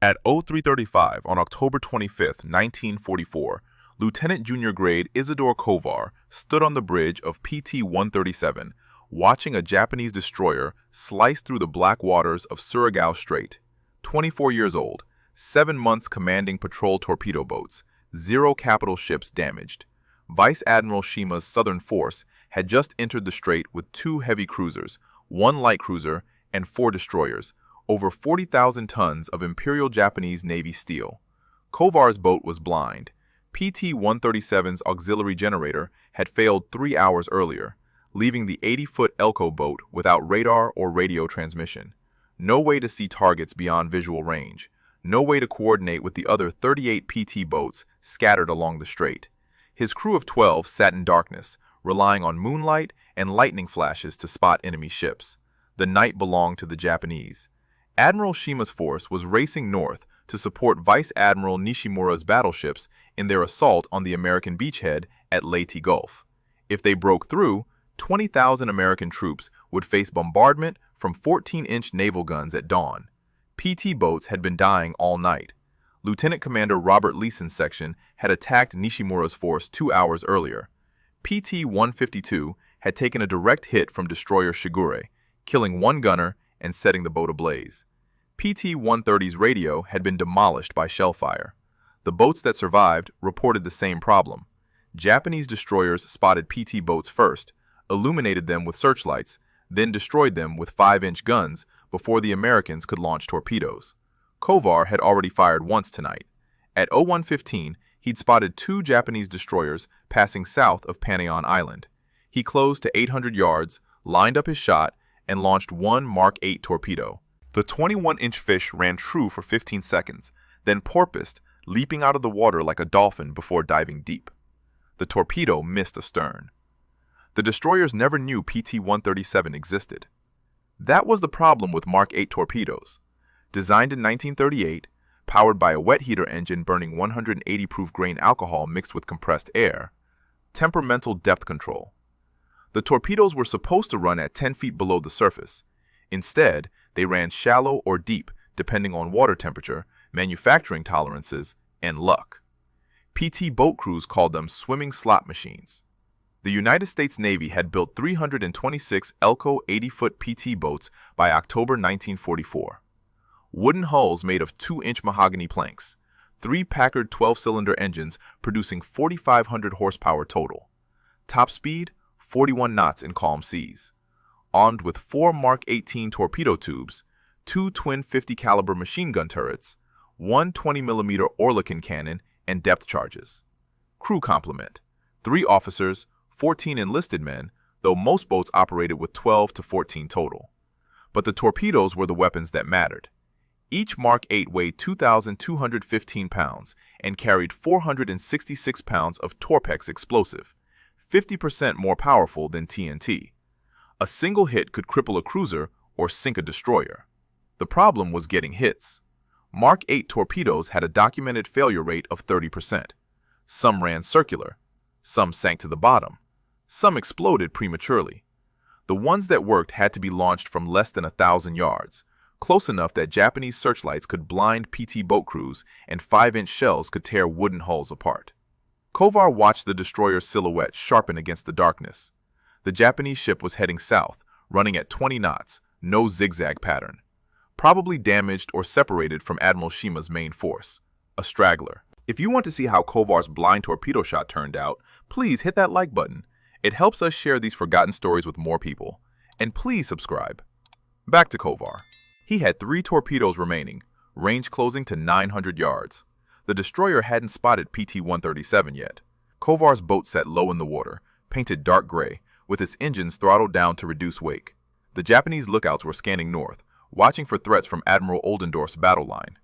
At 0335 on October 25, 1944, Lieutenant Junior Grade Isadore Kovar stood on the bridge of PT-137, watching a Japanese destroyer slice through the black waters of Surigao Strait. 24 years old, 7 months commanding patrol torpedo boats, 0 capital ships damaged. Vice Admiral Shima's Southern Force had just entered the strait with 2 heavy cruisers, 1 light cruiser, and 4 destroyers, over 40,000 tons of Imperial Japanese Navy steel. Kovar's boat was blind. PT-137's auxiliary generator had failed 3 hours earlier, leaving the 80-foot Elko boat without radar or radio transmission. No way to see targets beyond visual range. No way to coordinate with the other 38 PT boats scattered along the strait. His crew of 12 sat in darkness, relying on moonlight and lightning flashes to spot enemy ships. The night belonged to the Japanese. Admiral Shima's force was racing north to support Vice Admiral Nishimura's battleships in their assault on the American beachhead at Leyte Gulf. If they broke through, 20,000 American troops would face bombardment from 14-inch naval guns at dawn. PT boats had been dying all night. Lieutenant Commander Robert Leeson's section had attacked Nishimura's force 2 hours earlier. PT-152 had taken a direct hit from destroyer Shigure, killing 1 gunner and setting the boat ablaze. PT-130's radio had been demolished by shellfire. The boats that survived reported the same problem. Japanese destroyers spotted PT boats first, illuminated them with searchlights, then destroyed them with 5-inch guns before the Americans could launch torpedoes. Kovar had already fired once tonight. At 01:15, he'd spotted 2 Japanese destroyers passing south of Panayon Island. He closed to 800 yards, lined up his shot, and launched 1 Mark 8 torpedo. The 21-inch fish ran true for 15 seconds, then porpoised, leaping out of the water like a dolphin before diving deep. The torpedo missed astern. The destroyers never knew PT-137 existed. That was the problem with Mark 8 torpedoes. Designed in 1938, powered by a wet heater engine burning 180 proof grain alcohol mixed with compressed air, temperamental depth control. The torpedoes were supposed to run at 10 feet below the surface. Instead, they ran shallow or deep, depending on water temperature, manufacturing tolerances, and luck. PT boat crews called them swimming slot machines. The United States Navy had built 326 Elko 80-foot PT boats by October 1944. Wooden hulls made of 2-inch mahogany planks, 3 Packard 12-cylinder engines producing 4,500 horsepower total. Top speed, 41 knots in calm seas. Armed with 4 Mark 18 torpedo tubes, 2 twin 50-caliber machine gun turrets, 1 20mm Oerlikon cannon, and depth charges. Crew complement: 3 officers, 14 enlisted men, though most boats operated with 12 to 14 total. But the torpedoes were the weapons that mattered. Each Mark 8 weighed 2,215 pounds and carried 466 pounds of Torpex explosive, 50% more powerful than TNT. A single hit could cripple a cruiser or sink a destroyer. The problem was getting hits. Mark 8 torpedoes had a documented failure rate of 30%. Some ran circular. Some sank to the bottom. Some exploded prematurely. The ones that worked had to be launched from less than 1,000 yards, close enough that Japanese searchlights could blind PT boat crews and 5-inch shells could tear wooden hulls apart. Kovar watched the destroyer's silhouette sharpen against the darkness. The Japanese ship was heading south, running at 20 knots, no zigzag pattern. Probably damaged or separated from Admiral Shima's main force, a straggler. If you want to see how Kovar's blind torpedo shot turned out, please hit that like button. It helps us share these forgotten stories with more people. And please subscribe. Back to Kovar. He had 3 torpedoes remaining, range closing to 900 yards. The destroyer hadn't spotted PT-137 yet. Kovar's boat sat low in the water, painted dark gray, with its engines throttled down to reduce wake. The Japanese lookouts were scanning north, watching for threats from Admiral Oldendorf's battle line.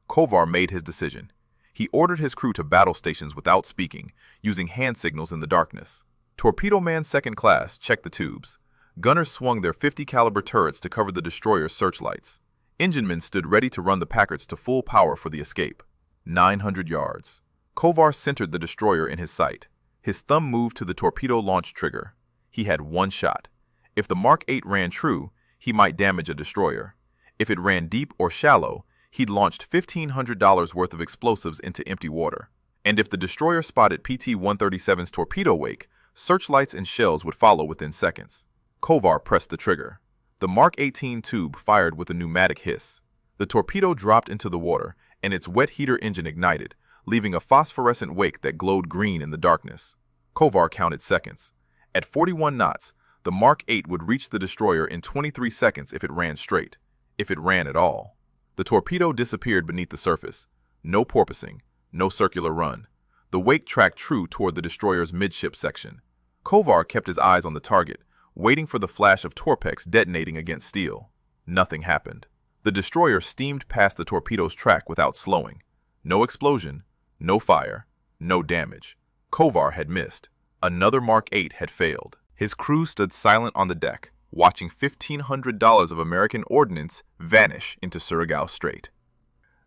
Kovar made his decision. He ordered his crew to battle stations without speaking, using hand signals in the darkness. Torpedo Man Second Class checked the tubes. Gunners swung their 50-caliber turrets to cover the destroyer's searchlights. Enginemen stood ready to run the Packards to full power for the escape. 900 yards. Kovar centered the destroyer in his sight. His thumb moved to the torpedo launch trigger. He had 1 shot. If the Mark 8 ran true, he might damage a destroyer. If it ran deep or shallow, he'd launched $1,500 worth of explosives into empty water. And if the destroyer spotted PT-137's torpedo wake, searchlights and shells would follow within seconds. Kovar pressed the trigger. The Mark 18 tube fired with a pneumatic hiss. The torpedo dropped into the water, and its wet heater engine ignited, leaving a phosphorescent wake that glowed green in the darkness. Kovar counted seconds. At 41 knots, the Mark 8 would reach the destroyer in 23 seconds if it ran straight, if it ran at all. The torpedo disappeared beneath the surface. No porpoising, no circular run. The wake tracked true toward the destroyer's midship section. Kovar kept his eyes on the target, waiting for the flash of torpex detonating against steel. Nothing happened. The destroyer steamed past the torpedo's track without slowing. No explosion, no fire, no damage. Kovar had missed. Another Mark 8 had failed. His crew stood silent on the deck, watching $1,500 of American ordnance vanish into Surigao Strait.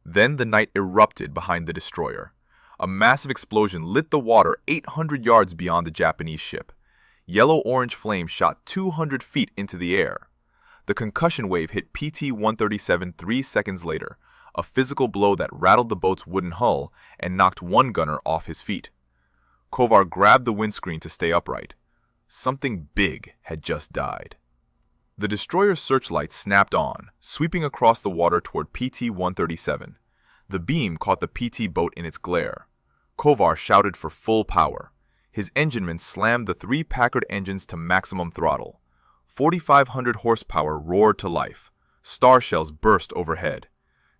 Then the night erupted behind the destroyer. A massive explosion lit the water 800 yards beyond the Japanese ship. Yellow-orange flames shot 200 feet into the air. The concussion wave hit PT-137 3 seconds later, a physical blow that rattled the boat's wooden hull and knocked one gunner off his feet. Kovar grabbed the windscreen to stay upright. Something big had just died. The destroyer's searchlight snapped on, sweeping across the water toward PT-137. The beam caught the PT boat in its glare. Kovar shouted for full power. His enginemen slammed the 3 Packard engines to maximum throttle. 4,500 horsepower roared to life. Star shells burst overhead.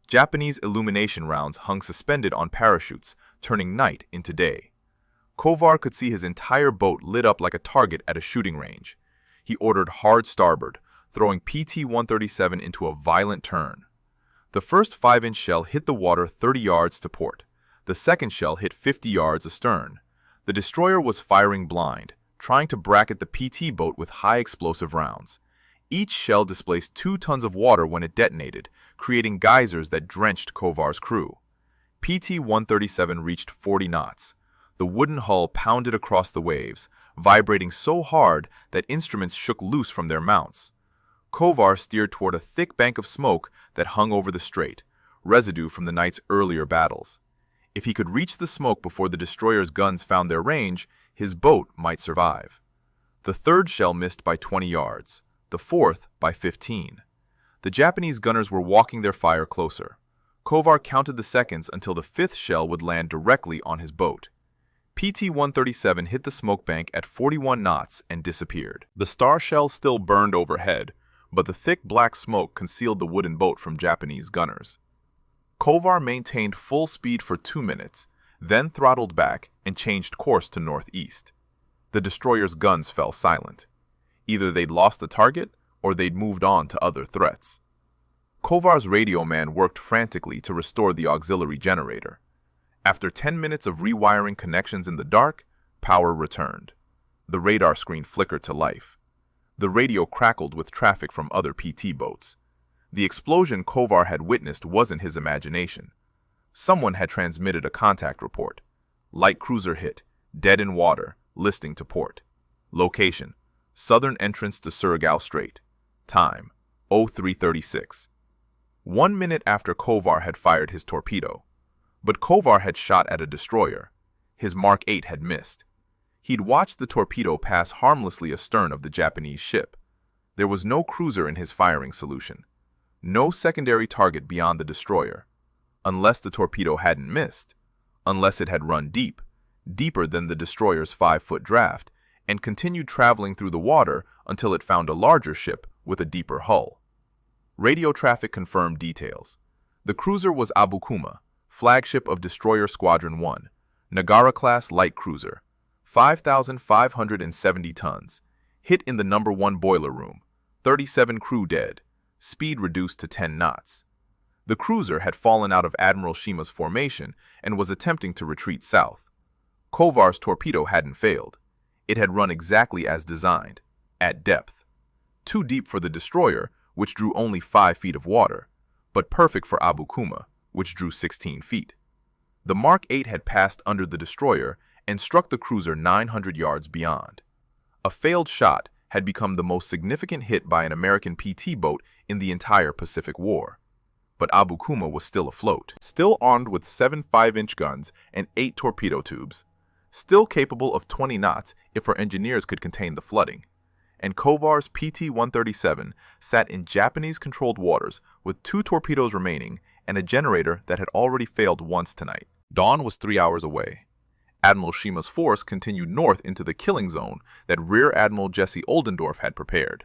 Japanese illumination rounds hung suspended on parachutes, turning night into day. Kovar could see his entire boat lit up like a target at a shooting range. He ordered hard starboard, throwing PT-137 into a violent turn. The first 5-inch shell hit the water 30 yards to port. The second shell hit 50 yards astern. The destroyer was firing blind, trying to bracket the PT boat with high explosive rounds. Each shell displaced 2 tons of water when it detonated, creating geysers that drenched Kovar's crew. PT-137 reached 40 knots. The wooden hull pounded across the waves, vibrating so hard that instruments shook loose from their mounts. Kovar steered toward a thick bank of smoke that hung over the strait, residue from the night's earlier battles. If he could reach the smoke before the destroyer's guns found their range, his boat might survive. The third shell missed by 20 yards, the fourth by 15. The Japanese gunners were walking their fire closer. Kovar counted the seconds until the 5th shell would land directly on his boat. PT-137 hit the smoke bank at 41 knots and disappeared. The star shells still burned overhead, but the thick black smoke concealed the wooden boat from Japanese gunners. Kovar maintained full speed for 2 minutes, then throttled back and changed course to northeast. The destroyer's guns fell silent. Either they'd lost the target or they'd moved on to other threats. Kovar's radio man worked frantically to restore the auxiliary generator. After 10 minutes of rewiring connections in the dark, power returned. The radar screen flickered to life. The radio crackled with traffic from other PT boats. The explosion Kovar had witnessed wasn't his imagination. Someone had transmitted a contact report. Light cruiser hit, dead in water, listing to port. Location: southern entrance to Surigao Strait. Time: 0336. 1 minute after Kovar had fired his torpedo. But Kovar had shot at a destroyer. His Mark 8 had missed. He'd watched the torpedo pass harmlessly astern of the Japanese ship. There was no cruiser in his firing solution. No secondary target beyond the destroyer. Unless the torpedo hadn't missed. Unless it had run deep, deeper than the destroyer's 5-foot draft, and continued traveling through the water until it found a larger ship with a deeper hull. Radio traffic confirmed details. The cruiser was Abukuma, flagship of destroyer Squadron 1, Nagara-class light cruiser, 5,570 tons, hit in the No. 1 boiler room, 37 crew dead, speed reduced to 10 knots. The cruiser had fallen out of Admiral Shima's formation and was attempting to retreat south. Kovar's torpedo hadn't failed. It had run exactly as designed, at depth. Too deep for the destroyer, which drew only 5 feet of water, but perfect for Abukuma, which drew 16 feet. The Mark 8 had passed under the destroyer and struck the cruiser 900 yards beyond. A failed shot had become the most significant hit by an American PT boat in the entire Pacific War. but Abukuma was still afloat, still armed with 7 5-inch guns and 8 torpedo tubes, still capable of 20 knots if her engineers could contain the flooding. And Kovar's PT-137 sat in Japanese-controlled waters with 2 torpedoes remaining and a generator that had already failed once tonight. Dawn was 3 hours away. Admiral Shima's force continued north into the killing zone that Rear Admiral Jesse Oldendorf had prepared.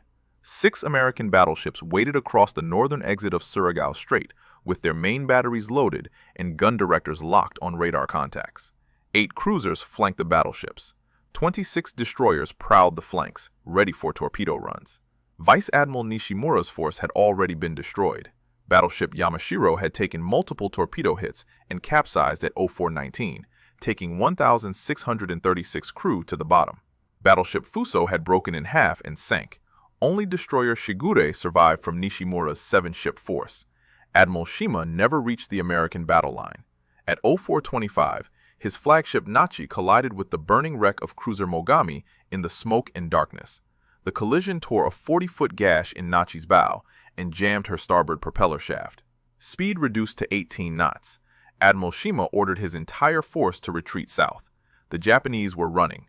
6 American battleships waited across the northern exit of Surigao Strait with their main batteries loaded and gun directors locked on radar contacts. 8 cruisers flanked the battleships. 26 destroyers prowled the flanks, ready for torpedo runs. Vice Admiral Nishimura's force had already been destroyed. Battleship Yamashiro had taken multiple torpedo hits and capsized at 0419, taking 1,636 crew to the bottom. Battleship Fuso had broken in half and sank. Only destroyer Shigure survived from Nishimura's 7-ship force. Admiral Shima never reached the American battle line. At 0425, his flagship Nachi collided with the burning wreck of cruiser Mogami in the smoke and darkness. The collision tore a 40-foot gash in Nachi's bow and jammed her starboard propeller shaft. Speed reduced to 18 knots. Admiral Shima ordered his entire force to retreat south. The Japanese were running,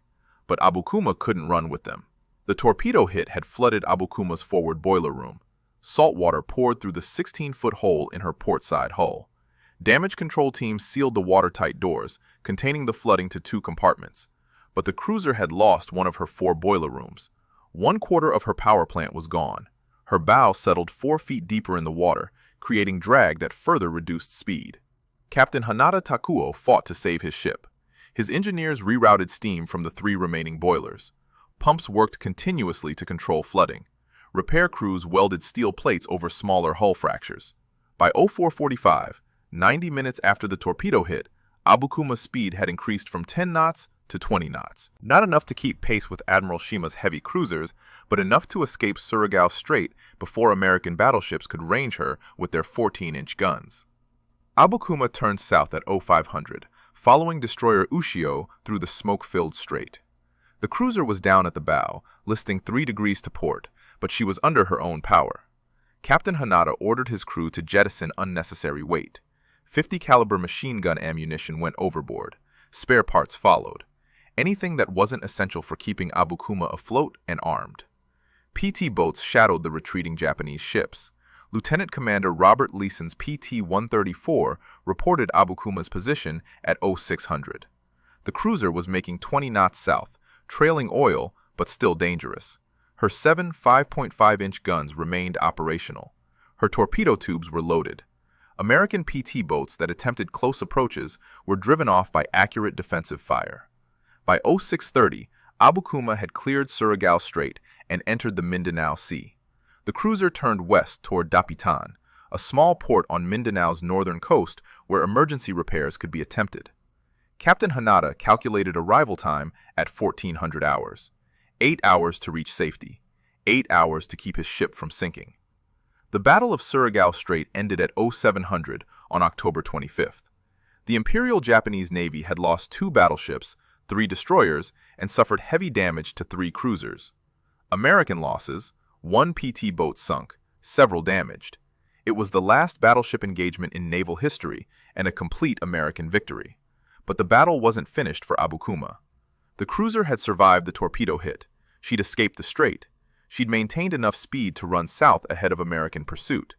but Abukuma couldn't run with them. The torpedo hit had flooded Abukuma's forward boiler room. Salt water poured through the 16-foot hole in her port-side hull. Damage control teams sealed the watertight doors, containing the flooding to 2 compartments. But the cruiser had lost one of her 4 boiler rooms. 1/4 of her power plant was gone. Her bow settled 4 feet deeper in the water, creating drag that further reduced speed. Captain Hanada Takuo fought to save his ship. His engineers rerouted steam from the 3 remaining boilers. Pumps worked continuously to control flooding. Repair crews welded steel plates over smaller hull fractures. By 0445, 90 minutes after the torpedo hit, Abukuma's speed had increased from 10 knots to 20 knots. Not enough to keep pace with Admiral Shima's heavy cruisers, but enough to escape Surigao Strait before American battleships could range her with their 14-inch guns. Abukuma turned south at 0500, following destroyer Ushio through the smoke-filled strait. The cruiser was down at the bow, listing 3 degrees to port, but she was under her own power. Captain Hanada ordered his crew to jettison unnecessary weight. 50 caliber machine gun ammunition went overboard. Spare parts followed. Anything that wasn't essential for keeping Abukuma afloat and armed. PT boats shadowed the retreating Japanese ships. Lieutenant Commander Robert Leeson's PT-134 reported Abukuma's position at 0600. The cruiser was making 20 knots south, trailing oil, but still dangerous. Her 7 5.5-inch guns remained operational. Her torpedo tubes were loaded. American PT boats that attempted close approaches were driven off by accurate defensive fire. By 0630, Abukuma had cleared Surigao Strait and entered the Mindanao Sea. The cruiser turned west toward Dapitan, a small port on Mindanao's northern coast where emergency repairs could be attempted. Captain Hanada calculated arrival time at 1400 hours. 8 hours to reach safety. 8 hours to keep his ship from sinking. The Battle of Surigao Strait ended at 0700 on October 25th. The Imperial Japanese Navy had lost 2 battleships, 3 destroyers, and suffered heavy damage to 3 cruisers. American losses: 1 PT boat sunk, several damaged. It was the last battleship engagement in naval history and a complete American victory. But the battle wasn't finished for Abukuma. The cruiser had survived the torpedo hit. She'd escaped the strait. She'd maintained enough speed to run south ahead of American pursuit.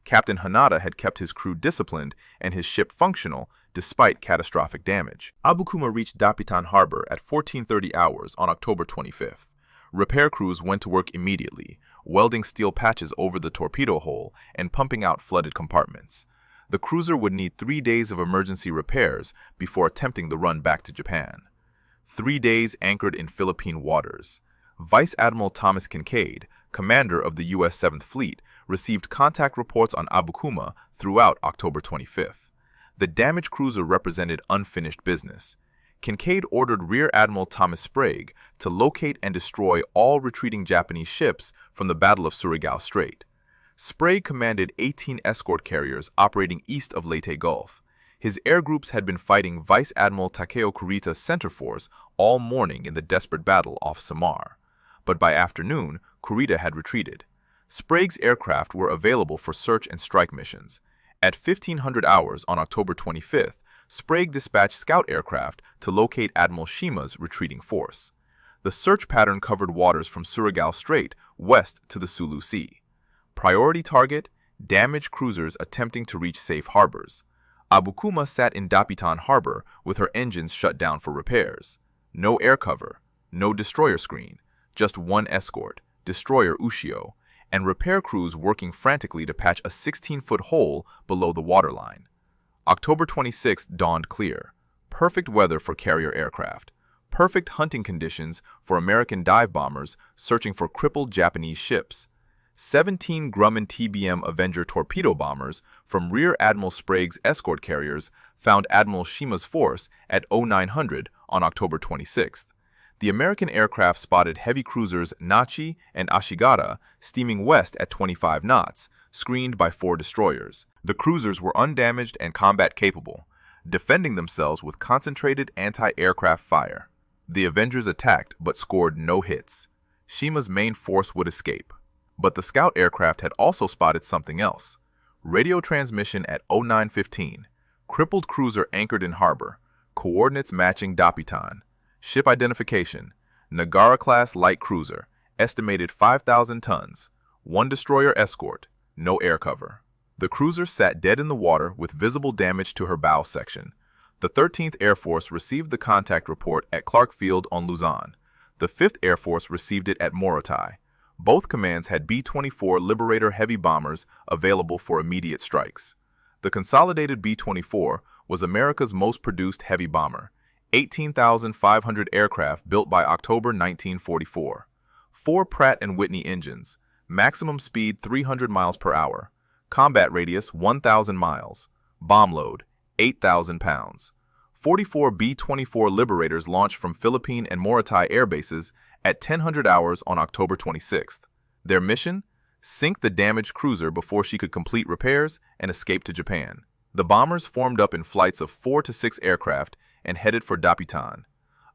Captain Hanada had kept his crew disciplined and his ship functional despite catastrophic damage. Abukuma reached Dapitan Harbor at 1430 hours on October 25th. Repair crews went to work immediately, welding steel patches over the torpedo hole and pumping out flooded compartments. The cruiser would need 3 days of emergency repairs before attempting the run back to Japan. 3 days anchored in Philippine waters. Vice Admiral Thomas Kincaid, commander of the U.S. 7th Fleet, received contact reports on Abukuma throughout October 25th. The damaged cruiser represented unfinished business. Kincaid ordered Rear Admiral Thomas Sprague to locate and destroy all retreating Japanese ships from the Battle of Surigao Strait. Sprague commanded 18 escort carriers operating east of Leyte Gulf. His air groups had been fighting Vice Admiral Takeo Kurita's center force all morning in the desperate battle off Samar. But by afternoon, Kurita had retreated. Sprague's aircraft were available for search and strike missions. At 1500 hours on October 25th, Sprague dispatched scout aircraft to locate Admiral Shima's retreating force. The search pattern covered waters from Surigao Strait west to the Sulu Sea. Priority target: damaged cruisers attempting to reach safe harbors. Abukuma sat in Dapitan Harbor with her engines shut down for repairs. No air cover, no destroyer screen, just one escort, destroyer Ushio, and repair crews working frantically to patch a 16-foot hole below the waterline. October 26th dawned clear. Perfect weather for carrier aircraft. Perfect hunting conditions for American dive bombers searching for crippled Japanese ships. 17 Grumman TBM Avenger torpedo bombers from Rear Admiral Sprague's escort carriers found Admiral Shima's force at 0900 on October 26th. The American aircraft spotted heavy cruisers Nachi and Ashigata steaming west at 25 knots, screened by 4 destroyers. The cruisers were undamaged and combat-capable, defending themselves with concentrated anti-aircraft fire. The Avengers attacked but scored no hits. Shima's main force would escape. But the scout aircraft had also spotted something else. Radio transmission at 0915. Crippled cruiser anchored in harbor. Coordinates matching Dapitan. Ship identification: Nagara-class light cruiser, estimated 5,000 tons. 1 destroyer escort, no air cover. The cruiser sat dead in the water with visible damage to her bow section. The 13th Air Force received the contact report at Clark Field on Luzon. The 5th Air Force received it at Morotai. Both commands had B-24 Liberator heavy bombers available for immediate strikes. The consolidated B-24 was America's most produced heavy bomber. 18,500 aircraft built by October 1944. 4 Pratt & Whitney engines. Maximum speed 300 miles per hour. Combat radius 1,000 miles. Bomb load 8,000 pounds. 44 B-24 Liberators launched from Philippine and Morotai air bases at 1000 hours on October 26th. Their mission? Sink the damaged cruiser before she could complete repairs and escape to Japan. The bombers formed up in flights of 4 to 6 aircraft and headed for Dapitan.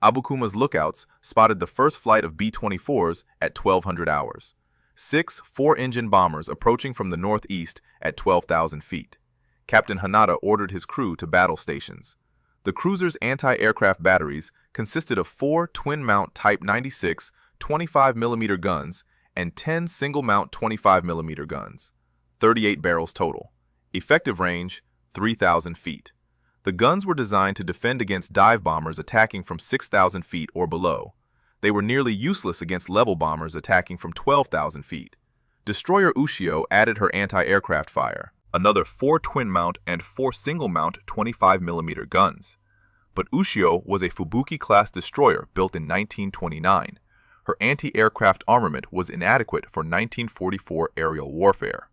Abukuma's lookouts spotted the first flight of B-24s at 1200 hours. 6 4-engine bombers approaching from the northeast at 12,000 feet. Captain Hanada ordered his crew to battle stations. The cruiser's anti-aircraft batteries consisted of 4 twin-mount Type 96 25mm guns and 10 single-mount 25mm guns. 38 barrels total. Effective range, 3,000 feet. The guns were designed to defend against dive bombers attacking from 6,000 feet or below. They were nearly useless against level bombers attacking from 12,000 feet. Destroyer Ushio added her anti-aircraft fire, another 4 twin-mount and 4 single-mount 25mm guns. But Ushio was a Fubuki-class destroyer built in 1929. Her anti-aircraft armament was inadequate for 1944 aerial warfare.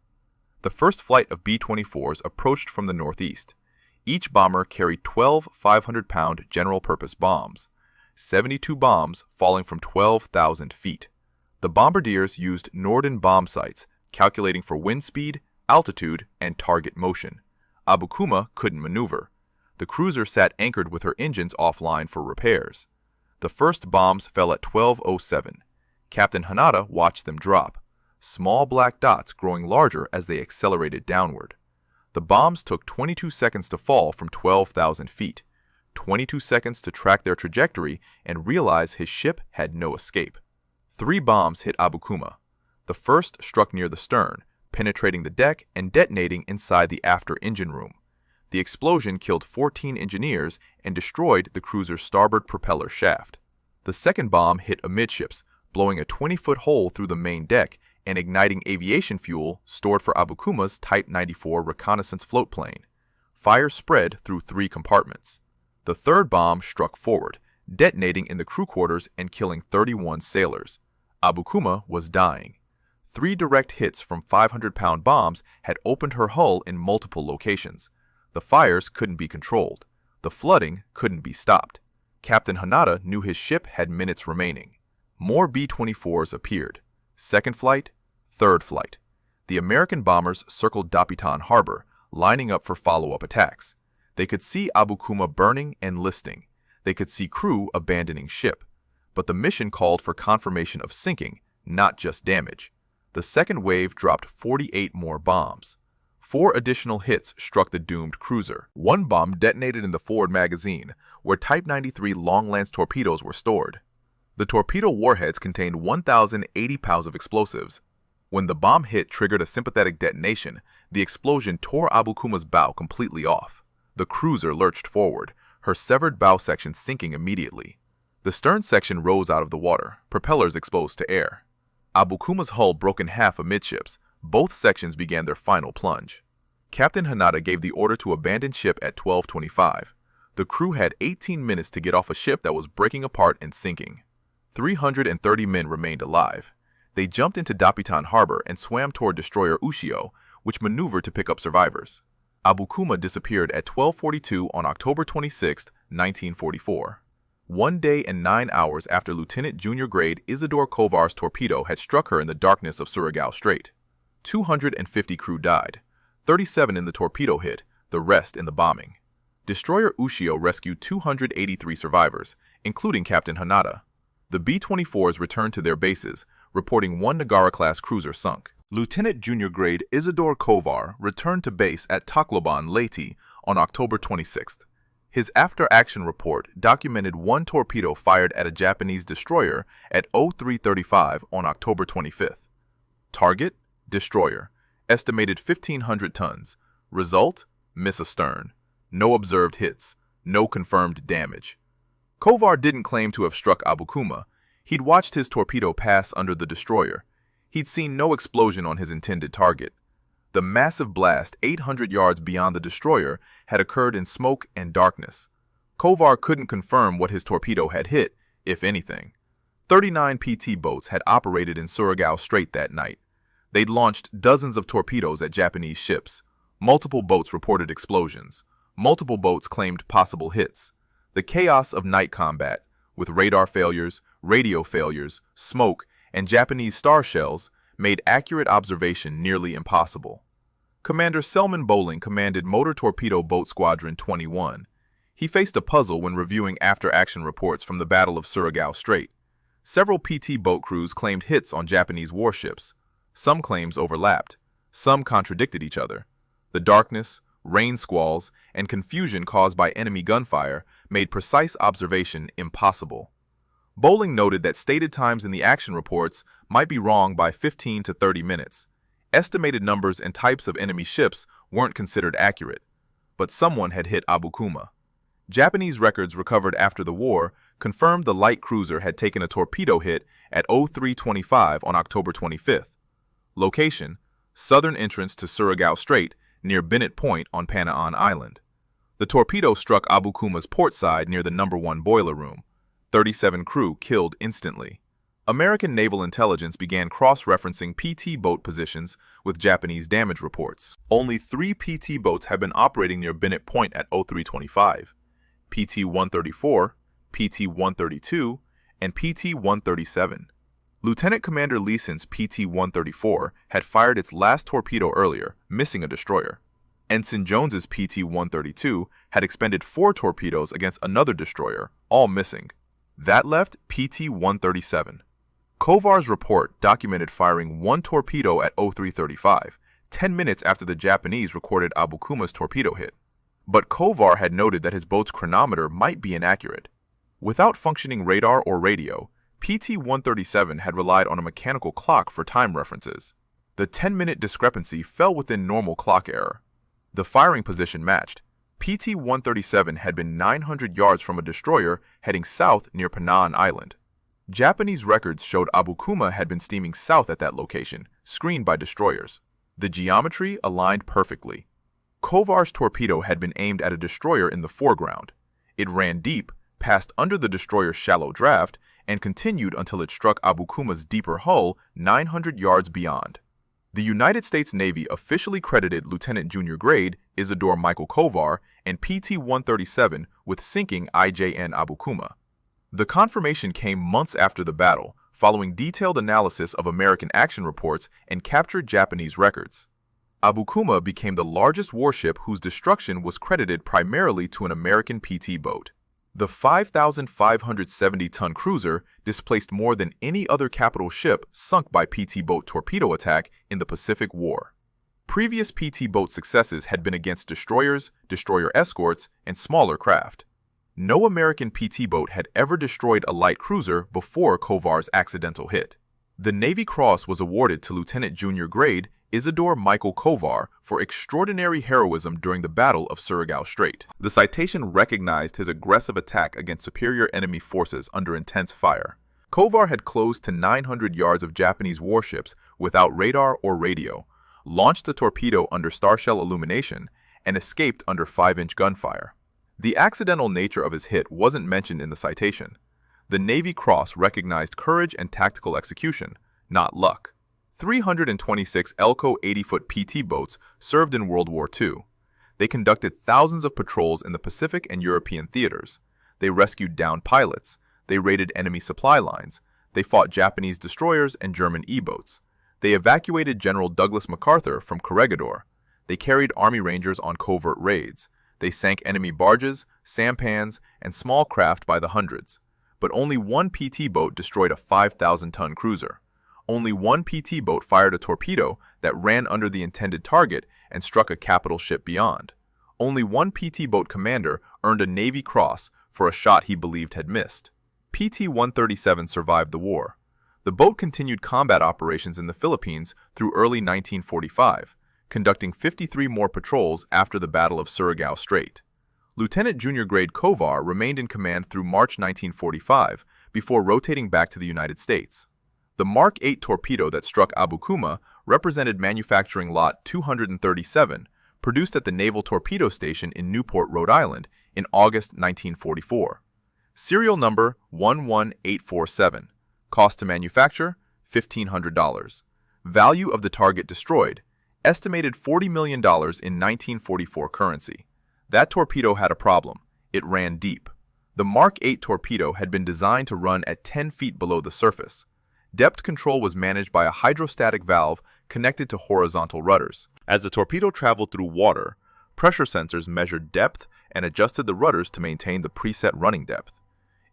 The first flight of B-24s approached from the northeast. Each bomber carried 12 500-pound general-purpose bombs, 72 bombs falling from 12,000 feet. The bombardiers used Norden bomb sights, calculating for wind speed, altitude, and target motion. Abukuma couldn't maneuver. The cruiser sat anchored with her engines offline for repairs. The first bombs fell at 12:07. Captain Hanada watched them drop, small black dots growing larger as they accelerated downward. The bombs took 22 seconds to fall from 12,000 feet, 22 seconds to track their trajectory and realize his ship had no escape. 3 bombs hit Abukuma. The first struck near the stern, penetrating the deck and detonating inside the after engine room. The explosion killed 14 engineers and destroyed the cruiser's starboard propeller shaft. The second bomb hit amidships, blowing a 20-foot hole through the main deck and igniting aviation fuel stored for Abukuma's Type 94 reconnaissance float plane. Fire spread through 3 compartments. The third bomb struck forward, detonating in the crew quarters and killing 31 sailors. Abukuma was dying. 3 direct hits from 500-pound bombs had opened her hull in multiple locations. The fires couldn't be controlled. The flooding couldn't be stopped. Captain Hanada knew his ship had minutes remaining. More B-24s appeared. Second flight, third flight. The American bombers circled Dapitan Harbor, lining up for follow-up attacks. They could see Abukuma burning and listing. They could see crew abandoning ship. But the mission called for confirmation of sinking, not just damage. The second wave dropped 48 more bombs. 4 additional hits struck the doomed cruiser. One bomb detonated in the forward magazine, where Type 93 long-lance torpedoes were stored. The torpedo warheads contained 1,080 pounds of explosives. When the bomb hit triggered a sympathetic detonation, the explosion tore Abukuma's bow completely off. The cruiser lurched forward, her severed bow section sinking immediately. The stern section rose out of the water, propellers exposed to air. Abukuma's hull broke in half amidships. Both sections began their final plunge. Captain Hanada gave the order to abandon ship at 12:25. The crew had 18 minutes to get off a ship that was breaking apart and sinking. 330 men remained alive. They jumped into Dapitan Harbor and swam toward destroyer Ushio, which maneuvered to pick up survivors. Abukuma disappeared at 12:42 on October 26, 1944. 1 day and 9 hours after Lieutenant Junior Grade Isadore Kovar's torpedo had struck her in the darkness of Surigao Strait. 250 crew died, 37 in the torpedo hit, the rest in the bombing. Destroyer Ushio rescued 283 survivors, including Captain Hanada. The B-24s returned to their bases, reporting 1 Nagara-class cruiser sunk. Lieutenant Junior Grade Isadore Kovar returned to base at Tacloban, Leyte, on October 26th. His after-action report documented 1 torpedo fired at a Japanese destroyer at 03:35 on October 25th. Target: destroyer. Estimated 1,500 tons. Result: miss astern. No observed hits. No confirmed damage. Kovar didn't claim to have struck Abukuma. He'd watched his torpedo pass under the destroyer. He'd seen no explosion on his intended target. The massive blast 800 yards beyond the destroyer had occurred in smoke and darkness. Kovar couldn't confirm what his torpedo had hit, if anything. 39 PT boats had operated in Surigao Strait that night. They'd launched dozens of torpedoes at Japanese ships. Multiple boats reported explosions. Multiple boats claimed possible hits. The chaos of night combat, with radar failures, radio failures, smoke, and Japanese star shells, made accurate observation nearly impossible. Commander Selman Bowling commanded Motor Torpedo Boat Squadron 21. He faced a puzzle when reviewing after-action reports from the Battle of Surigao Strait. Several PT boat crews claimed hits on Japanese warships. Some claims overlapped. Some contradicted each other. The darkness, rain squalls, and confusion caused by enemy gunfire made precise observation impossible. Bowling noted that stated times in the action reports might be wrong by 15 to 30 minutes. Estimated numbers and types of enemy ships weren't considered accurate, but someone had hit Abukuma. Japanese records recovered after the war confirmed the light cruiser had taken a torpedo hit at 03:25 on October 25th. Location: southern entrance to Surigao Strait near Bennett Point on Panaan Island. The torpedo struck Abukuma's port side near the No. 1 boiler room. 37 crew killed instantly. American naval intelligence began cross-referencing PT boat positions with Japanese damage reports. Only 3 PT boats have been operating near Bennett Point at 03:25. PT-134, PT-132, and PT-137. Lieutenant Commander Leeson's PT-134 had fired its last torpedo earlier, missing a destroyer. Ensign Jones's PT-132 had expended 4 torpedoes against another destroyer, all missing. That left PT-137. Kovar's report documented firing 1 torpedo at 03:35, 10 minutes after the Japanese recorded Abukuma's torpedo hit. But Kovar had noted that his boat's chronometer might be inaccurate. Without functioning radar or radio, PT-137 had relied on a mechanical clock for time references. The 10-minute discrepancy fell within normal clock error. The firing position matched. PT-137 had been 900 yards from a destroyer heading south near Panaan Island. Japanese records showed Abukuma had been steaming south at that location, screened by destroyers. The geometry aligned perfectly. Kovar's torpedo had been aimed at a destroyer in the foreground. It ran deep, passed under the destroyer's shallow draft, and continued until it struck Abukuma's deeper hull 900 yards beyond. The United States Navy officially credited Lieutenant Junior Grade Isadore Michael Kovar and PT-137 with sinking IJN Abukuma. The confirmation came months after the battle, following detailed analysis of American action reports and captured Japanese records. Abukuma became the largest warship whose destruction was credited primarily to an American PT boat. The 5,570-ton cruiser displaced more than any other capital ship sunk by PT boat torpedo attack in the Pacific War. Previous PT boat successes had been against destroyers, destroyer escorts, and smaller craft. No American PT boat had ever destroyed a light cruiser before Kovar's accidental hit. The Navy Cross was awarded to Lieutenant Junior Grade Isadore Michael Kovar for extraordinary heroism during the Battle of Surigao Strait. The citation recognized his aggressive attack against superior enemy forces under intense fire. Kovar had closed to 900 yards of Japanese warships without radar or radio, launched a torpedo under starshell illumination, and escaped under 5-inch gunfire. The accidental nature of his hit wasn't mentioned in the citation. The Navy Cross recognized courage and tactical execution, not luck. 326 Elco 80-foot PT boats served in World War II. They conducted thousands of patrols in the Pacific and European theaters. They rescued downed pilots. They raided enemy supply lines. They fought Japanese destroyers and German E-boats. They evacuated General Douglas MacArthur from Corregidor. They carried Army Rangers on covert raids. They sank enemy barges, sampans, and small craft by the hundreds. But only one PT boat destroyed a 5,000-ton cruiser. Only one PT boat fired a torpedo that ran under the intended target and struck a capital ship beyond. Only one PT boat commander earned a Navy Cross for a shot he believed had missed. PT-137 survived the war. The boat continued combat operations in the Philippines through early 1945, conducting 53 more patrols after the Battle of Surigao Strait. Lieutenant Junior Grade Kovar remained in command through March 1945 before rotating back to the United States. The Mark 8 torpedo that struck Abukuma represented manufacturing lot 237, produced at the Naval Torpedo Station in Newport, Rhode Island, in August 1944. Serial number 11847. Cost to manufacture, $1,500. Value of the target destroyed, estimated $40 million in 1944 currency. That torpedo had a problem. It ran deep. The Mark 8 torpedo had been designed to run at 10 feet below the surface. Depth control was managed by a hydrostatic valve connected to horizontal rudders. As the torpedo traveled through water, pressure sensors measured depth and adjusted the rudders to maintain the preset running depth.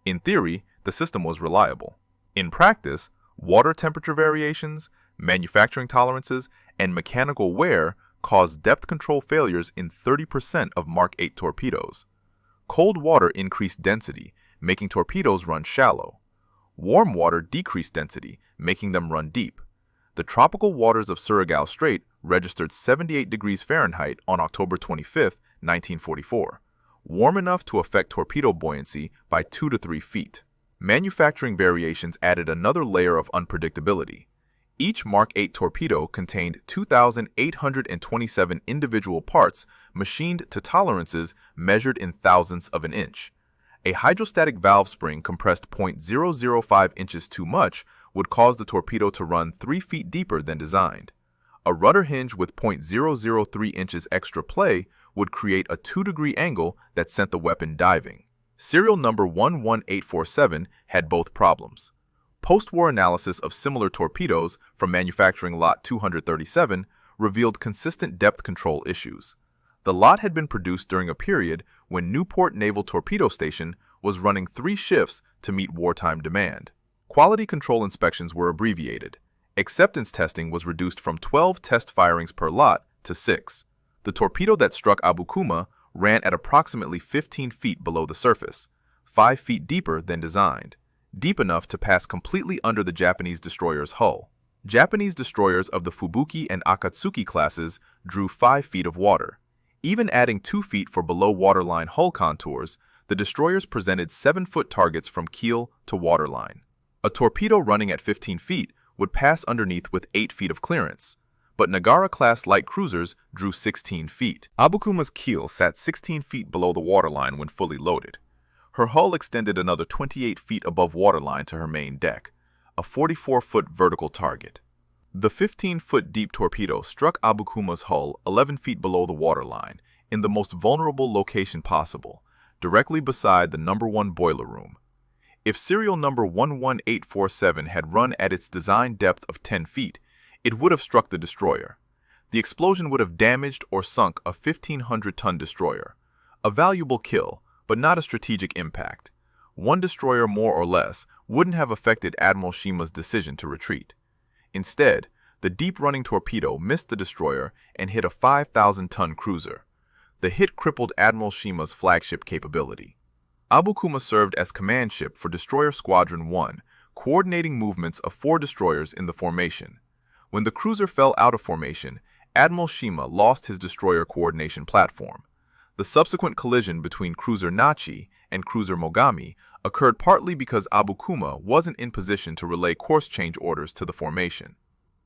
In theory, the system was reliable. In practice, water temperature variations, manufacturing tolerances, and mechanical wear caused depth control failures in 30% of Mark 8 torpedoes. Cold water increased density, making torpedoes run shallow. Warm water decreased density, making them run deep. The tropical waters of Surigao Strait registered 78 degrees Fahrenheit on October 25, 1944, warm enough to affect torpedo buoyancy by 2 to 3 feet. Manufacturing variations added another layer of unpredictability. Each Mark 8 torpedo contained 2,827 individual parts machined to tolerances measured in thousandths of an inch. A hydrostatic valve spring compressed 0.005 inches too much would cause the torpedo to run 3 feet deeper than designed. A rudder hinge with 0.003 inches extra play would create a 2-degree angle that sent the weapon diving. Serial number 11847 had both problems. Post-war analysis of similar torpedoes from manufacturing lot 237 revealed consistent depth control issues. The lot had been produced during a period when Newport Naval Torpedo Station was running 3 shifts to meet wartime demand. Quality control inspections were abbreviated. Acceptance testing was reduced from 12 test firings per lot to 6. The torpedo that struck Abukuma ran at approximately 15 feet below the surface, 5 feet deeper than designed, deep enough to pass completely under the Japanese destroyer's hull. Japanese destroyers of the Fubuki and Akatsuki classes drew 5 feet of water. Even adding 2 feet for below waterline hull contours, the destroyers presented 7-foot targets from keel to waterline. A torpedo running at 15 feet would pass underneath with 8 feet of clearance, but Nagara-class light cruisers drew 16 feet. Abukuma's keel sat 16 feet below the waterline when fully loaded. Her hull extended another 28 feet above waterline to her main deck, a 44-foot vertical target. The 15-foot deep torpedo struck Abukuma's hull 11 feet below the waterline, in the most vulnerable location possible, directly beside the number 1 boiler room. If serial number 11847 had run at its design depth of 10 feet, it would have struck the destroyer. The explosion would have damaged or sunk a 1,500-ton destroyer. A valuable kill, but not a strategic impact. One destroyer more or less wouldn't have affected Admiral Shima's decision to retreat. Instead, The deep-running torpedo missed the destroyer and hit a 5,000-ton cruiser. The hit crippled Admiral Shima's flagship capability. Abukuma served as command ship for Destroyer Squadron 1, coordinating movements of 4 destroyers in the formation. When the cruiser fell out of formation, Admiral Shima lost his destroyer coordination platform. The subsequent collision between cruiser Nachi and cruiser Mogami occurred partly because Abukuma wasn't in position to relay course change orders to the formation.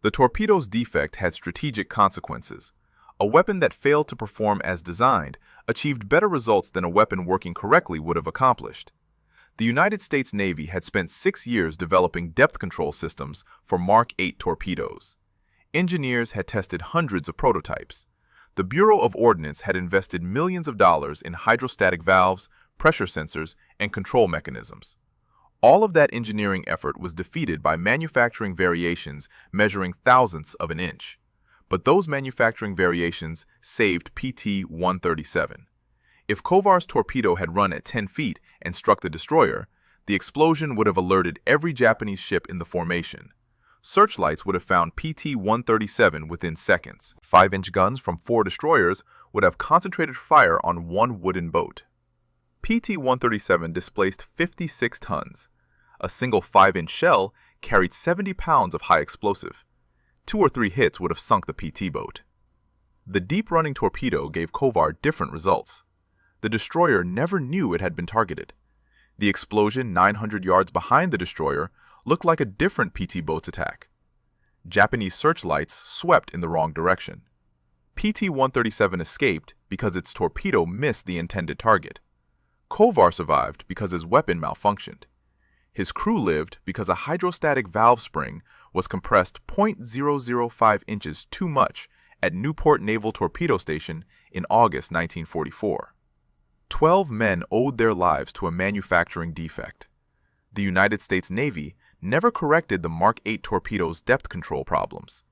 The torpedo's defect had strategic consequences. A weapon that failed to perform as designed achieved better results than a weapon working correctly would have accomplished. The United States Navy had spent 6 years developing depth control systems for Mark 8 torpedoes. Engineers had tested hundreds of prototypes. The Bureau of Ordnance had invested millions of dollars in hydrostatic valves, pressure sensors, and control mechanisms. All of that engineering effort was defeated by manufacturing variations measuring thousandths of an inch. But those manufacturing variations saved PT-137. If Kovar's torpedo had run at 10 feet and struck the destroyer, the explosion would have alerted every Japanese ship in the formation. Searchlights would have found PT-137 within seconds. 5-inch guns from 4 destroyers would have concentrated fire on one wooden boat. PT-137 displaced 56 tons. A single 5-inch shell carried 70 pounds of high explosive. 2 or 3 hits would have sunk the PT boat. The deep-running torpedo gave Kovar different results. The destroyer never knew it had been targeted. The explosion 900 yards behind the destroyer looked like a different PT boat's attack. Japanese searchlights swept in the wrong direction. PT-137 escaped because its torpedo missed the intended target. Kovar survived because his weapon malfunctioned. His crew lived because a hydrostatic valve spring was compressed 0.005 inches too much at Newport Naval Torpedo Station in August 1944. 12 men owed their lives to a manufacturing defect. The United States Navy never corrected the Mark 8 torpedo's depth control problems.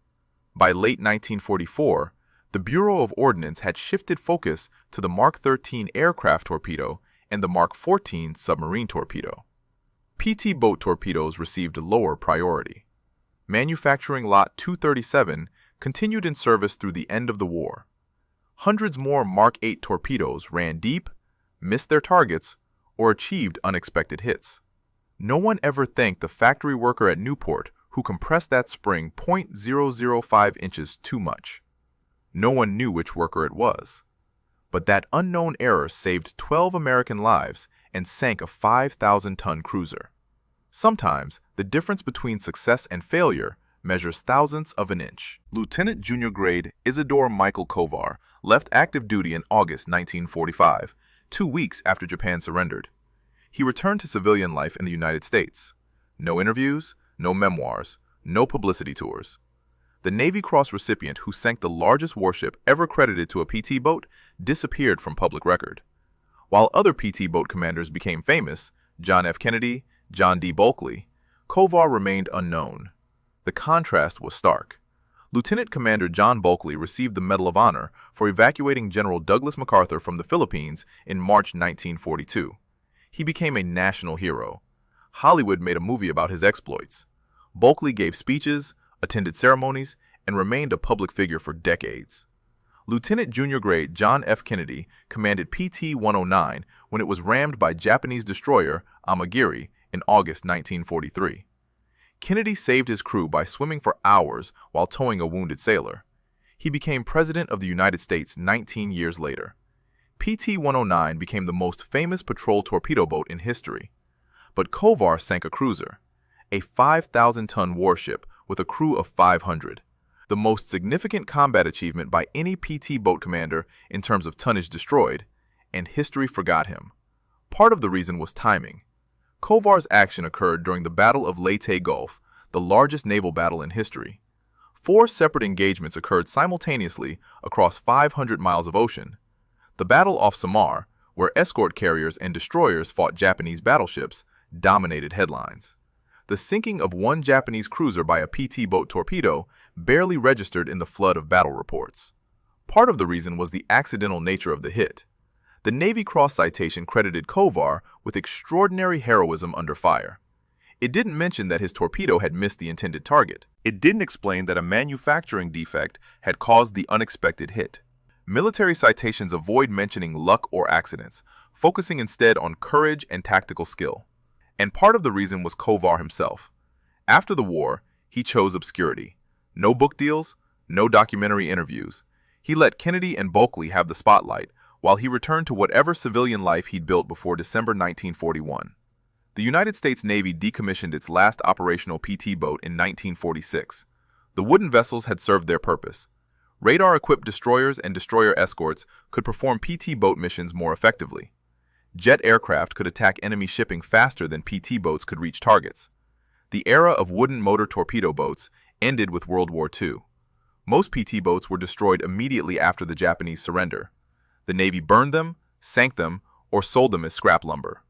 By late 1944, the Bureau of Ordnance had shifted focus to the Mark 13 aircraft torpedo and the Mark 14 submarine torpedo. PT boat torpedoes received lower priority. Manufacturing Lot 237 continued in service through the end of the war. Hundreds more Mark 8 torpedoes ran deep, missed their targets, or achieved unexpected hits. No one ever thanked the factory worker at Newport who compressed that spring 0.005 inches too much. No one knew which worker it was. But that unknown error saved 12 American lives and sank a 5,000-ton cruiser. Sometimes, the difference between success and failure measures thousandths of an inch. Lieutenant Junior Grade Isadore Michael Kovar left active duty in August 1945, 2 weeks after Japan surrendered. He returned to civilian life in the United States. No interviews, no memoirs, no publicity tours. The Navy Cross recipient who sank the largest warship ever credited to a PT boat disappeared from public record. While other PT boat commanders became famous, John F. Kennedy, John D. Bulkley, Kovar remained unknown. The contrast was stark. Lieutenant Commander John Bulkley received the Medal of Honor for evacuating General Douglas MacArthur from the Philippines in March 1942. He became a national hero. Hollywood made a movie about his exploits. Bulkley gave speeches, attended ceremonies, and remained a public figure for decades. Lieutenant Junior Grade John F. Kennedy commanded PT-109 when it was rammed by Japanese destroyer Amagiri in August 1943. Kennedy saved his crew by swimming for hours while towing a wounded sailor. He became President of the United States 19 years later. PT-109 became the most famous patrol torpedo boat in history. But Kovar sank a cruiser, a 5,000-ton warship with a crew of 500, the most significant combat achievement by any PT boat commander in terms of tonnage destroyed, and history forgot him. Part of the reason was timing. Kovar's action occurred during the Battle of Leyte Gulf, the largest naval battle in history. 4 separate engagements occurred simultaneously across 500 miles of ocean. The battle off Samar, where escort carriers and destroyers fought Japanese battleships, dominated headlines. The sinking of one Japanese cruiser by a PT boat torpedo barely registered in the flood of battle reports. Part of the reason was the accidental nature of the hit. The Navy Cross citation credited Kovar with extraordinary heroism under fire. It didn't mention that his torpedo had missed the intended target. It didn't explain that a manufacturing defect had caused the unexpected hit. Military citations avoid mentioning luck or accidents, focusing instead on courage and tactical skill. And part of the reason was Kovar himself. After the war, he chose obscurity. No book deals, no documentary interviews. He let Kennedy and Bulkeley have the spotlight, while he returned to whatever civilian life he'd built before December 1941. The United States Navy decommissioned its last operational PT boat in 1946. The wooden vessels had served their purpose. Radar-equipped destroyers and destroyer escorts could perform PT boat missions more effectively. Jet aircraft could attack enemy shipping faster than PT boats could reach targets. The era of wooden motor torpedo boats ended with World War II. Most PT boats were destroyed immediately after the Japanese surrender. The Navy burned them, sank them, or sold them as scrap lumber.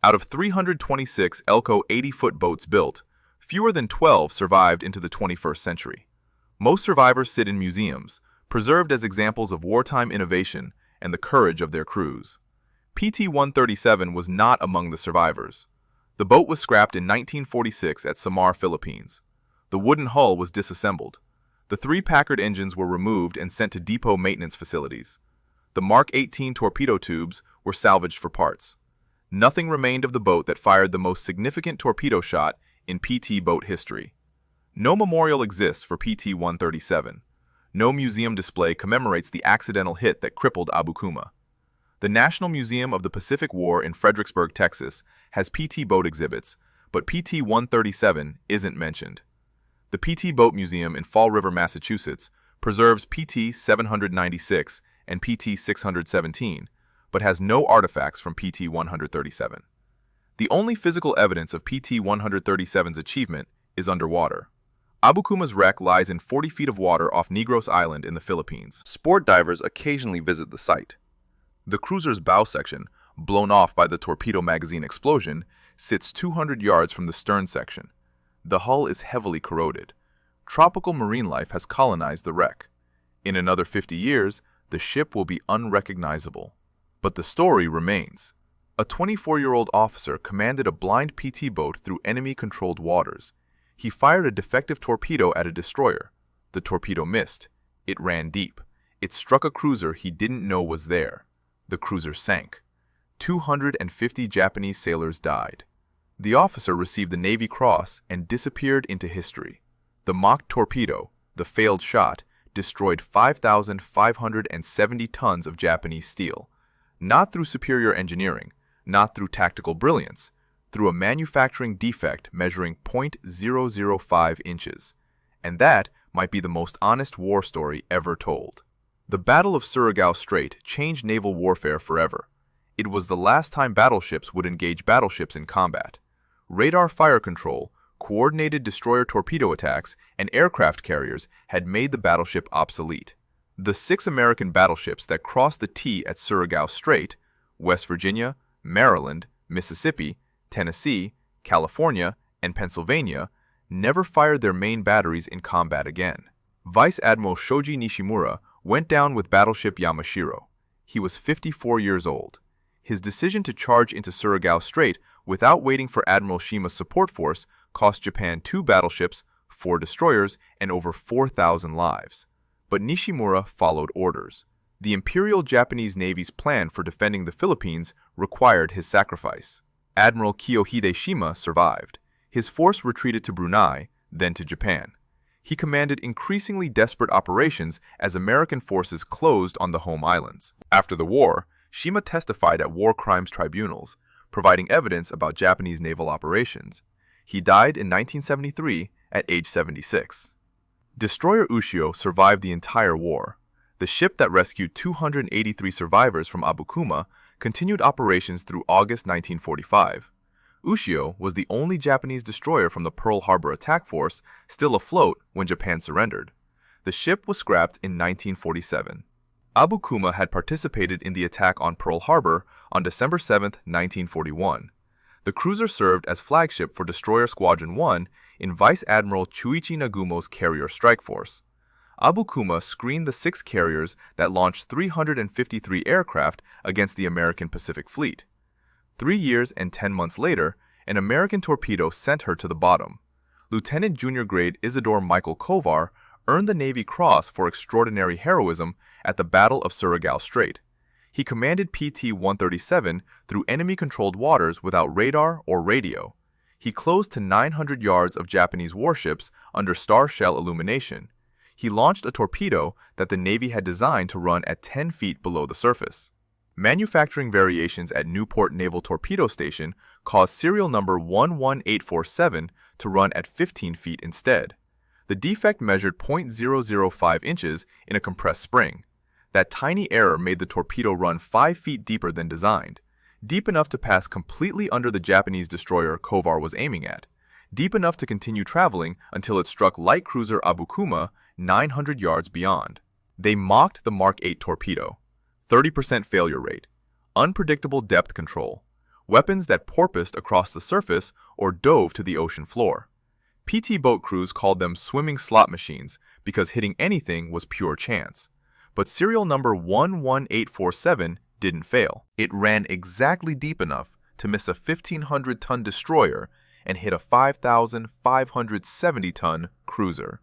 Out of 326 Elco 80-foot boats built, fewer than 12 survived into the 21st century. Most survivors sit in museums, preserved as examples of wartime innovation and the courage of their crews. PT-137 was not among the survivors. The boat was scrapped in 1946 at Samar, Philippines. The wooden hull was disassembled. The 3 Packard engines were removed and sent to depot maintenance facilities. The Mark 18 torpedo tubes were salvaged for parts. Nothing remained of the boat that fired the most significant torpedo shot in PT boat history. No memorial exists for PT-137. No museum display commemorates the accidental hit that crippled Abukuma. The National Museum of the Pacific War in Fredericksburg, Texas, has PT boat exhibits, but PT-137 isn't mentioned. The PT Boat Museum in Fall River, Massachusetts, preserves PT-796 and PT-617, but has no artifacts from PT-137. The only physical evidence of PT-137's achievement is underwater. Abukuma's wreck lies in 40 feet of water off Negros Island in the Philippines. Sport divers occasionally visit the site. The cruiser's bow section, blown off by the torpedo magazine explosion, sits 200 yards from the stern section. The hull is heavily corroded. Tropical marine life has colonized the wreck. In another 50 years, the ship will be unrecognizable. But the story remains. A 24-year-old officer commanded a blind PT boat through enemy-controlled waters. He fired a defective torpedo at a destroyer. The torpedo missed. It ran deep. It struck a cruiser he didn't know was there. The cruiser sank. 250 Japanese sailors died. The officer received the Navy Cross and disappeared into history. The mock torpedo, the failed shot, destroyed 5,570 tons of Japanese steel. Not through superior engineering, not through tactical brilliance, through a manufacturing defect measuring .005 inches. And that might be the most honest war story ever told. The Battle of Surigao Strait changed naval warfare forever. It was the last time battleships would engage battleships in combat. Radar fire control, coordinated destroyer torpedo attacks, and aircraft carriers had made the battleship obsolete. The 6 American battleships that crossed the T at Surigao Strait, West Virginia, Maryland, Mississippi, Tennessee, California, and Pennsylvania, never fired their main batteries in combat again. Vice Admiral Shoji Nishimura went down with battleship Yamashiro. He was 54 years old. His decision to charge into Surigao Strait without waiting for Admiral Shima's support force cost Japan 2 battleships, 4 destroyers, and over 4,000 lives. But Nishimura followed orders. The Imperial Japanese Navy's plan for defending the Philippines required his sacrifice. Admiral Kiyohide Shima survived. His force retreated to Brunei, then to Japan. He commanded increasingly desperate operations as American forces closed on the home islands. After the war, Shima testified at war crimes tribunals, providing evidence about Japanese naval operations. He died in 1973 at age 76. Destroyer Ushio survived the entire war. The ship that rescued 283 survivors from Abukuma continued operations through August 1945. Ushio was the only Japanese destroyer from the Pearl Harbor attack force still afloat when Japan surrendered. The ship was scrapped in 1947. Abukuma had participated in the attack on Pearl Harbor on December 7, 1941. The cruiser served as flagship for Destroyer Squadron 1 in Vice Admiral Chuichi Nagumo's carrier strike force. Abukuma screened the 6 carriers that launched 353 aircraft against the American Pacific Fleet. 3 years and 10 months later, an American torpedo sent her to the bottom. Lieutenant Junior Grade Isadore Michael Kovar earned the Navy Cross for extraordinary heroism at the Battle of Surigao Strait. He commanded PT-137 through enemy-controlled waters without radar or radio. He closed to 900 yards of Japanese warships under star shell illumination. He launched a torpedo that the Navy had designed to run at 10 feet below the surface. Manufacturing variations at Newport Naval Torpedo Station caused serial number 11847 to run at 15 feet instead. The defect measured 0.005 inches in a compressed spring. That tiny error made the torpedo run 5 feet deeper than designed, deep enough to pass completely under the Japanese destroyer Kovar was aiming at, deep enough to continue traveling until it struck light cruiser Abukuma 900 yards beyond. They mocked the Mark 8 torpedo. 30% failure rate, unpredictable depth control, weapons that porpoised across the surface or dove to the ocean floor. PT boat crews called them swimming slot machines because hitting anything was pure chance. But serial number 11847 didn't fail. It ran exactly deep enough to miss a 1,500-ton destroyer and hit a 5,570-ton cruiser.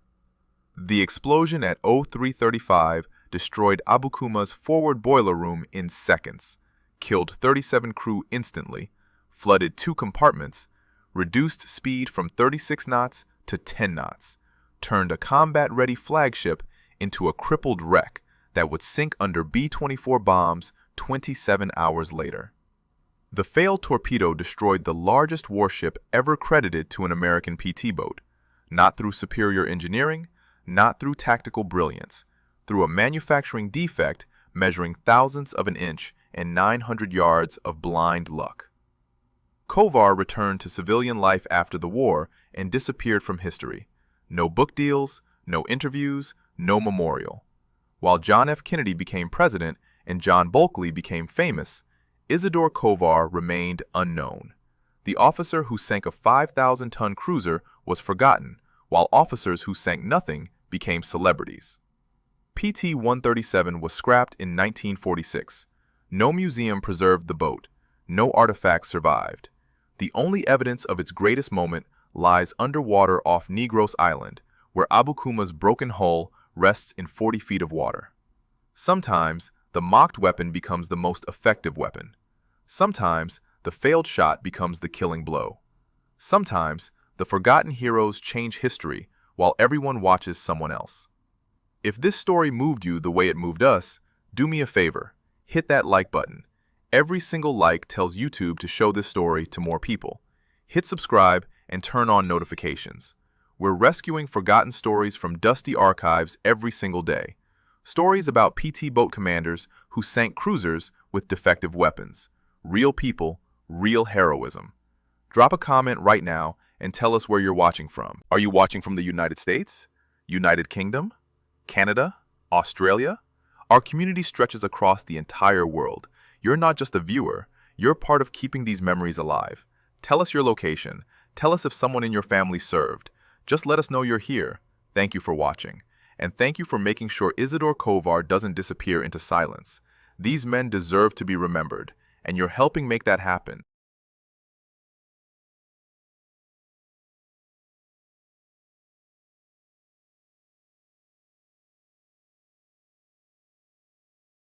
The explosion at 0335 destroyed Abukuma's forward boiler room in seconds, killed 37 crew instantly, flooded 2 compartments, reduced speed from 36 knots to 10 knots, turned a combat-ready flagship into a crippled wreck that would sink under B-24 bombs 27 hours later. The failed torpedo destroyed the largest warship ever credited to an American PT boat, not through superior engineering, not through tactical brilliance, through a manufacturing defect measuring thousandths of an inch and 900 yards of blind luck. Kovar returned to civilian life after the war and disappeared from history. No book deals, no interviews, no memorial. While John F. Kennedy became president and John Bulkley became famous, Isadore Kovar remained unknown. The officer who sank a 5,000-ton cruiser was forgotten, while officers who sank nothing became celebrities. PT-137 was scrapped in 1946. No museum preserved the boat. No artifacts survived. The only evidence of its greatest moment lies underwater off Negros Island, where Abukuma's broken hull rests in 40 feet of water. Sometimes, the mocked weapon becomes the most effective weapon. Sometimes, the failed shot becomes the killing blow. Sometimes, the forgotten heroes change history while everyone watches someone else. If this story moved you the way it moved us, do me a favor, hit that like button. Every single like tells YouTube to show this story to more people. Hit subscribe and turn on notifications. We're rescuing forgotten stories from dusty archives every single day. Stories about PT boat commanders who sank cruisers with defective weapons. Real people, real heroism. Drop a comment right now and tell us where you're watching from. Are you watching from the United States? United Kingdom? Canada? Australia? Our community stretches across the entire world. You're not just a viewer, you're part of keeping these memories alive. Tell us your location. Tell us if someone in your family served. Just let us know you're here. Thank you for watching. And thank you for making sure Isadore Kovar doesn't disappear into silence. These men deserve to be remembered, and you're helping make that happen.